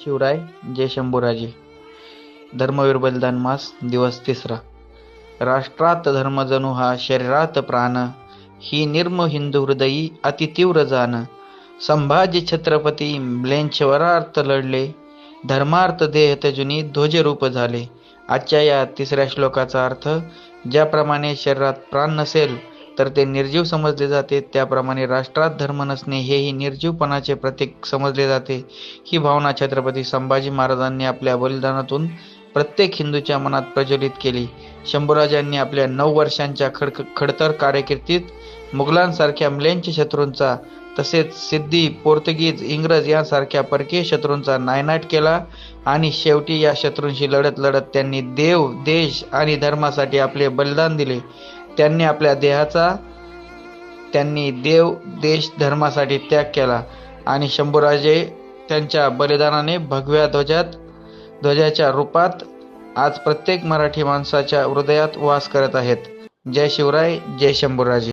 शिवराय जय शंभूराजे. धर्मवीर बलिदान मास दिवस 3. राष्ट्रात धर्म जणू हा शरीरात प्राण, ही निर्म हिंदू हृदयी अतितीव्र जाण. संभाजी छत्रपती म्लेच्छवरार्थ लढले, धर्मार्थ देह तजुनी ध्वजरूप झाले. आजच्या या 3ऱ्या श्लोकाचा अर्थ, ज्याप्रमाणे शरीरात प्राण नसेल तर ते निर्जीव समजले जाते, त्याप्रमाणे राष्ट्रात धर्म नसणे हेही निर्जीवपणाचे प्रतीक समजले जाते. ही भावना छत्रपती संभाजी महाराजांनी आपल्या बलिदानातून प्रत्येक हिंदूच्या मनात प्रज्वलित केली. शंभूराजांनी आपल्या 9 वर्षांच्या खडतर कारकिर्दीत मुघलांसारख्या म्लेच्छ शत्रूंचा, तसेच सिद्धी, पोर्तुगीज, इंग्रज यांसारख्या परकीय शत्रूंचा नायनाट केला आणि शेवटी या शत्रूंशी लढत लढत त्यांनी देव, देश आणि धर्मासाठी आपले बलिदान दिले. त्यांनी आपल्या देव, देश, धर्मासाठी त्याग केला आणि शंभूराजे त्यांच्या बलिदानाने भगव्या ध्वजाच्या रूपात आज प्रत्येक मराठी माणसाच्या हृदयात वास करत आहेत. जय शिवराय, जय शंभूराजे.